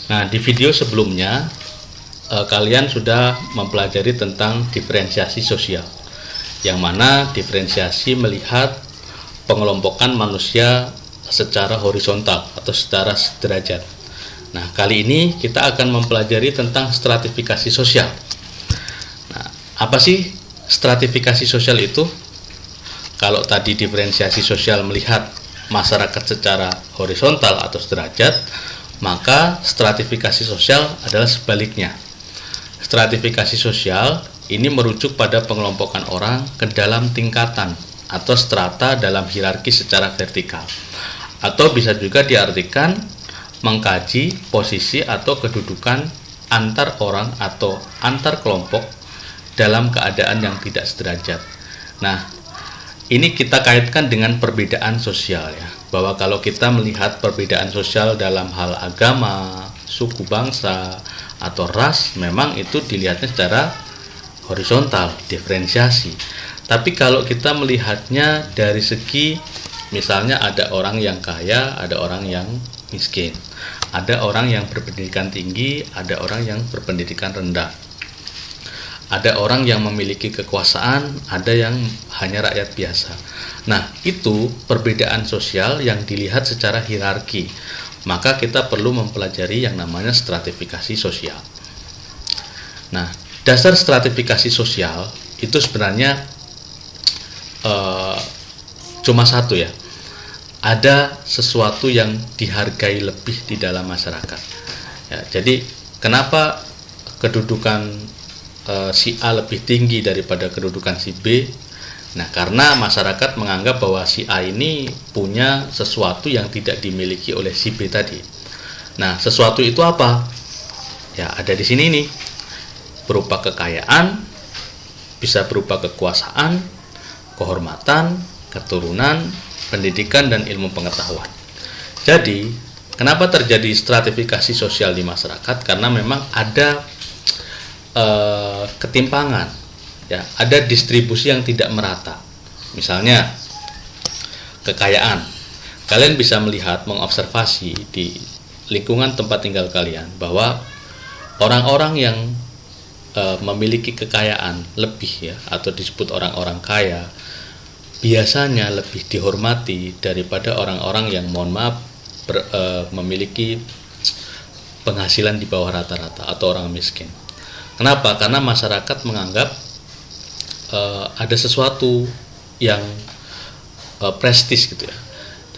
Nah, di video sebelumnya kalian sudah mempelajari tentang diferensiasi sosial, yang mana diferensiasi melihat pengelompokan manusia secara horizontal atau secara sederajat. Nah, kali ini kita akan mempelajari tentang stratifikasi sosial. Nah, apa sih stratifikasi sosial itu? Kalau tadi diferensiasi sosial melihat masyarakat secara horizontal atau sederajat, maka stratifikasi sosial adalah sebaliknya. Stratifikasi sosial ini merujuk pada pengelompokan orang ke dalam tingkatan atau strata dalam hierarki secara vertikal, atau bisa juga diartikan mengkaji posisi atau kedudukan antar orang atau antar kelompok dalam keadaan yang tidak sederajat. Nah, ini kita kaitkan dengan perbedaan sosial ya, bahwa kalau kita melihat perbedaan sosial dalam hal agama, suku bangsa, atau ras, memang itu dilihatnya secara horizontal, diferensiasi. Tapi kalau kita melihatnya dari segi, misalnya ada orang yang kaya, ada orang yang miskin, ada orang yang berpendidikan tinggi, ada orang yang berpendidikan rendah, ada orang yang memiliki kekuasaan, ada yang hanya rakyat biasa. Nah, itu perbedaan sosial yang dilihat secara hierarki. Maka kita perlu mempelajari yang namanya stratifikasi sosial. Nah, dasar stratifikasi sosial itu sebenarnya cuma satu ya. Ada sesuatu yang dihargai lebih di dalam masyarakat. Ya, jadi kenapa kedudukan si A lebih tinggi daripada kedudukan si B? Nah, karena masyarakat menganggap bahwa si A ini punya sesuatu yang tidak dimiliki oleh si B tadi. Nah, sesuatu itu apa? Ya, ada di sini nih. Berupa kekayaan, bisa berupa kekuasaan, kehormatan, keturunan, pendidikan, dan ilmu pengetahuan. Jadi, kenapa terjadi stratifikasi sosial di masyarakat? Karena memang ada ketimpangan, ya, ada distribusi yang tidak merata. Misalnya kekayaan, kalian bisa melihat, mengobservasi di lingkungan tempat tinggal kalian bahwa orang-orang yang memiliki kekayaan lebih ya, atau disebut orang-orang kaya, biasanya lebih dihormati daripada orang-orang yang memiliki penghasilan di bawah rata-rata atau orang miskin. Kenapa? Karena masyarakat menganggap ada sesuatu yang prestis gitu ya.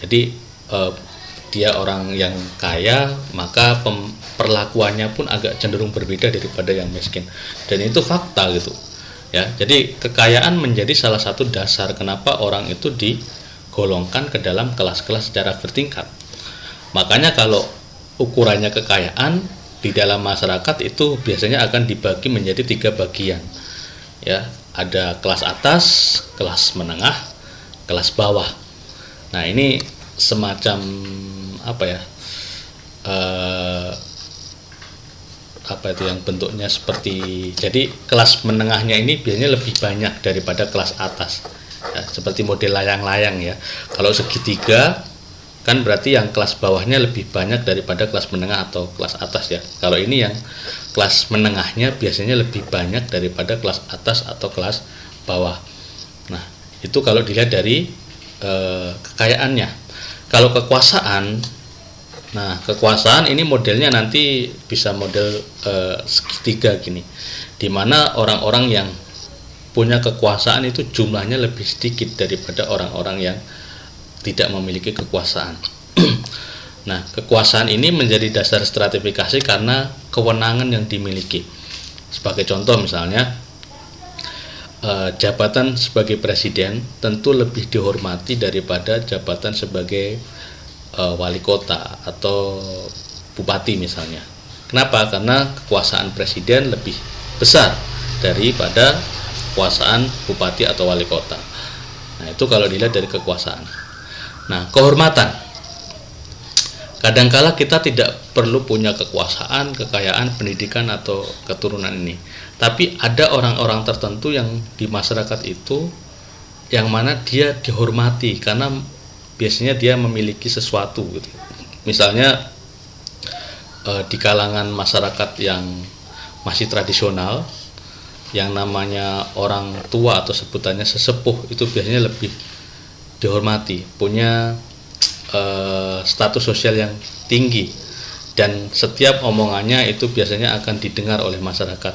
Jadi dia orang yang kaya, maka perlakuannya pun agak cenderung berbeda daripada yang miskin. Dan itu fakta gitu. Ya, jadi kekayaan menjadi salah satu dasar kenapa orang itu digolongkan ke dalam kelas-kelas secara bertingkat. Makanya kalau ukurannya kekayaan di dalam masyarakat itu biasanya akan dibagi menjadi 3 bagian. Ya, ada kelas atas, kelas menengah, kelas bawah. Nah, ini semacam apa ya? Apa itu yang bentuknya seperti, jadi kelas menengahnya ini biasanya lebih banyak daripada kelas atas ya, seperti model layang-layang ya. Kalau segitiga kan berarti yang kelas bawahnya lebih banyak daripada kelas menengah atau kelas atas ya. Kalau ini yang kelas menengahnya biasanya lebih banyak daripada kelas atas atau kelas bawah. Nah, itu kalau dilihat dari kekayaannya. Kalau kekuasaan, nah, kekuasaan ini modelnya nanti bisa model segitiga gini, dimana orang-orang yang punya kekuasaan itu jumlahnya lebih sedikit daripada orang-orang yang tidak memiliki kekuasaan. Nah, kekuasaan ini menjadi dasar stratifikasi karena kewenangan yang dimiliki. Sebagai contoh misalnya, jabatan sebagai presiden tentu lebih dihormati daripada jabatan sebagai wali kota atau bupati misalnya. Kenapa? Karena kekuasaan presiden lebih besar daripada kekuasaan bupati atau wali kota. Nah, itu kalau dilihat dari kekuasaan. Nah, kehormatan. Kadangkala kita tidak perlu punya kekuasaan, kekayaan, pendidikan, atau keturunan ini. Tapi ada orang-orang tertentu yang di masyarakat itu yang mana dia dihormati karena biasanya dia memiliki sesuatu gitu. Misalnya di kalangan masyarakat yang masih tradisional, yang namanya orang tua atau sebutannya sesepuh itu biasanya lebih dihormati, punya status sosial yang tinggi, dan setiap omongannya itu biasanya akan didengar oleh masyarakat.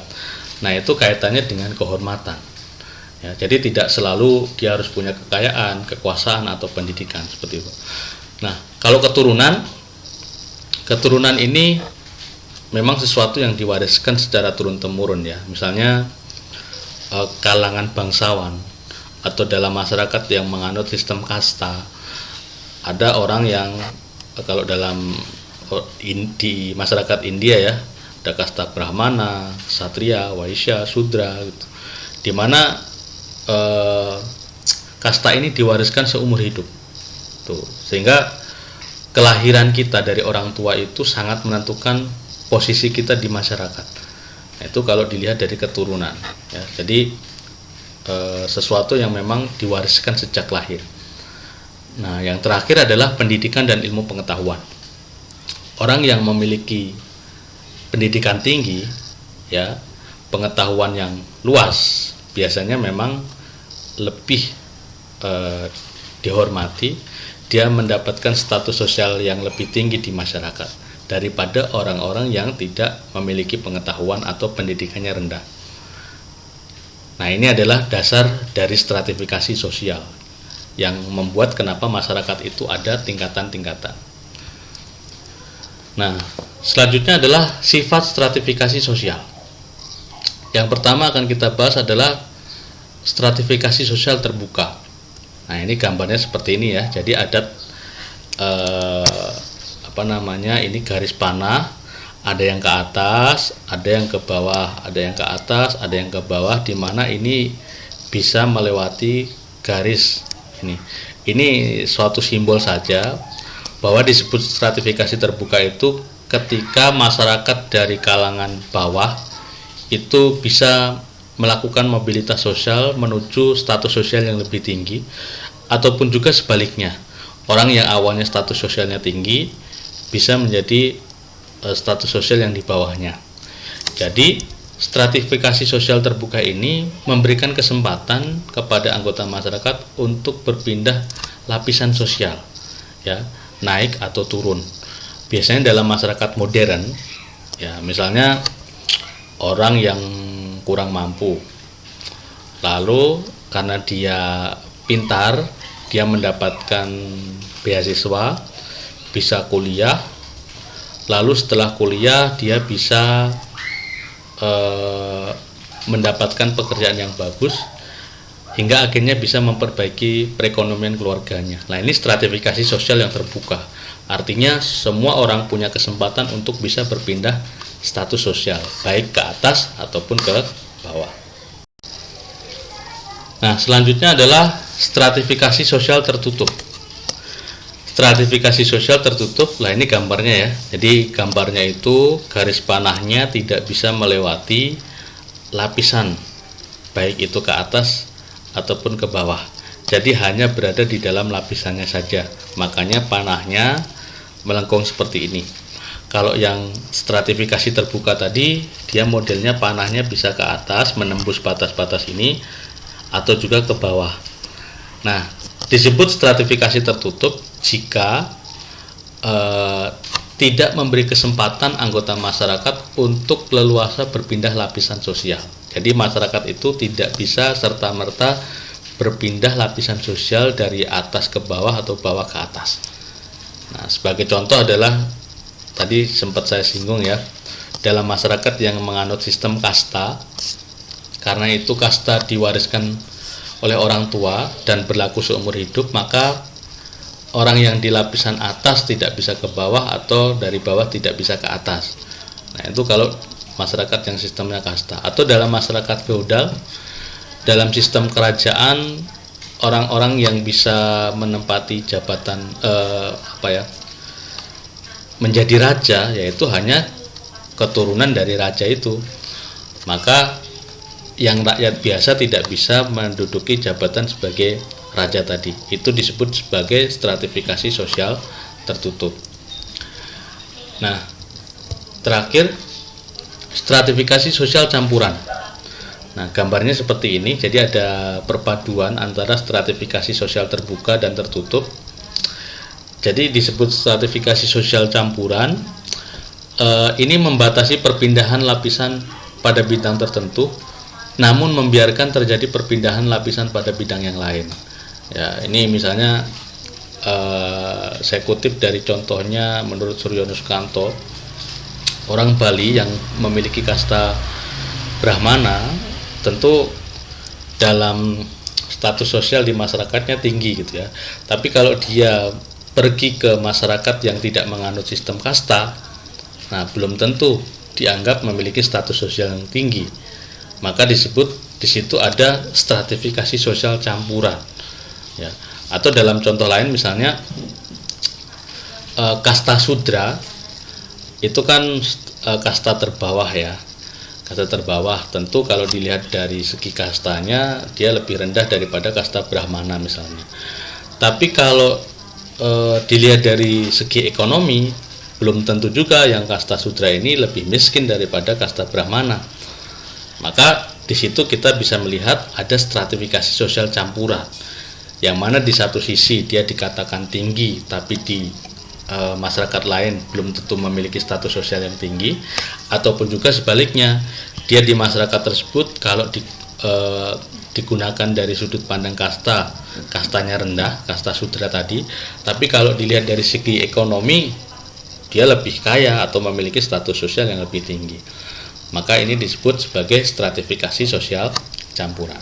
Nah, itu kaitannya dengan kehormatan. Ya, jadi tidak selalu dia harus punya kekayaan, kekuasaan atau pendidikan seperti itu. Nah, kalau keturunan ini memang sesuatu yang diwariskan secara turun-temurun ya. Misalnya kalangan bangsawan atau dalam masyarakat yang menganut sistem kasta, ada orang yang kalau di masyarakat India ya, ada kasta Brahmana, Ksatria, Waisya, Sudra gitu. Di mana kasta ini diwariskan seumur hidup. Tuh, sehingga kelahiran kita dari orang tua itu sangat menentukan posisi kita di masyarakat. Nah, itu kalau dilihat dari keturunan ya. Jadi sesuatu yang memang diwariskan sejak lahir. Nah, yang terakhir adalah pendidikan dan ilmu pengetahuan. Orang yang memiliki pendidikan tinggi ya, pengetahuan yang luas, biasanya memang lebih dihormati, dia mendapatkan status sosial yang lebih tinggi di masyarakat daripada orang-orang yang tidak memiliki pengetahuan atau pendidikannya rendah. Nah, ini adalah dasar dari stratifikasi sosial yang membuat kenapa masyarakat itu ada tingkatan-tingkatan. Nah, selanjutnya adalah sifat stratifikasi sosial. Yang pertama akan kita bahas adalah stratifikasi sosial terbuka. Nah, ini gambarnya seperti ini ya. Jadi ada ini garis panah, ada yang ke atas, ada yang ke bawah, ada yang ke atas, ada yang ke bawah, di mana ini bisa melewati garis ini. Ini suatu simbol saja bahwa disebut stratifikasi terbuka itu ketika masyarakat dari kalangan bawah itu bisa melakukan mobilitas sosial menuju status sosial yang lebih tinggi, ataupun juga sebaliknya, orang yang awalnya status sosialnya tinggi bisa menjadi status sosial yang di bawahnya. Jadi stratifikasi sosial terbuka ini memberikan kesempatan kepada anggota masyarakat untuk berpindah lapisan sosial ya, naik atau turun. Biasanya dalam masyarakat modern ya, misalnya orang yang kurang mampu, lalu karena dia pintar, dia mendapatkan beasiswa, bisa kuliah, lalu setelah kuliah dia bisa mendapatkan pekerjaan yang bagus hingga akhirnya bisa memperbaiki perekonomian keluarganya. Nah, ini stratifikasi sosial yang terbuka, artinya semua orang punya kesempatan untuk bisa berpindah status sosial, baik ke atas ataupun ke bawah. Nah, selanjutnya adalah stratifikasi sosial tertutup. Stratifikasi sosial tertutup, lah ini gambarnya ya. Jadi gambarnya itu garis panahnya tidak bisa melewati lapisan, baik itu ke atas ataupun ke bawah. Jadi hanya berada di dalam lapisannya saja. Makanya panahnya melengkung seperti ini. Kalau yang stratifikasi terbuka tadi, dia modelnya panahnya bisa ke atas menembus batas-batas ini atau juga ke bawah. Nah, disebut stratifikasi tertutup jika tidak memberi kesempatan anggota masyarakat untuk leluasa berpindah lapisan sosial. Jadi masyarakat itu tidak bisa serta-merta berpindah lapisan sosial dari atas ke bawah atau bawah ke atas. Nah, sebagai contoh adalah tadi sempat saya singgung ya, dalam masyarakat yang menganut sistem kasta, karena itu kasta diwariskan oleh orang tua dan berlaku seumur hidup, maka orang yang di lapisan atas tidak bisa ke bawah atau dari bawah tidak bisa ke atas. Nah, itu kalau masyarakat yang sistemnya kasta. Atau dalam masyarakat feodal, dalam sistem kerajaan, orang-orang yang bisa menempati jabatan menjadi raja, yaitu hanya keturunan dari raja itu. Maka yang rakyat biasa tidak bisa menduduki jabatan sebagai raja tadi. Itu disebut sebagai stratifikasi sosial tertutup. Nah, terakhir, stratifikasi sosial campuran. Nah, gambarnya seperti ini. Jadi ada perpaduan antara stratifikasi sosial terbuka dan tertutup. Jadi disebut stratifikasi sosial campuran. Ini membatasi perpindahan lapisan pada bidang tertentu, namun membiarkan terjadi perpindahan lapisan pada bidang yang lain. Ya, ini misalnya saya kutip dari contohnya menurut Suryono Sukanto, orang Bali yang memiliki kasta Brahmana tentu dalam status sosial di masyarakatnya tinggi gitu ya. Tapi kalau dia pergi ke masyarakat yang tidak menganut sistem kasta, nah belum tentu dianggap memiliki status sosial yang tinggi. Maka disebut di situ ada stratifikasi sosial campuran. Ya. Atau dalam contoh lain misalnya kasta Sudra itu kan kasta terbawah ya. Kasta terbawah tentu kalau dilihat dari segi kastanya dia lebih rendah daripada kasta Brahmana misalnya. Tapi kalau dilihat dari segi ekonomi, belum tentu juga yang kasta Sudra ini lebih miskin daripada kasta Brahmana. Maka di situ kita bisa melihat ada stratifikasi sosial campuran, yang mana di satu sisi dia dikatakan tinggi, tapi di masyarakat lain belum tentu memiliki status sosial yang tinggi, ataupun juga sebaliknya, dia di masyarakat tersebut kalau digunakan dari sudut pandang kastanya rendah, kasta Sudra tadi, tapi kalau dilihat dari segi ekonomi dia lebih kaya atau memiliki status sosial yang lebih tinggi. Maka ini disebut sebagai stratifikasi sosial campuran.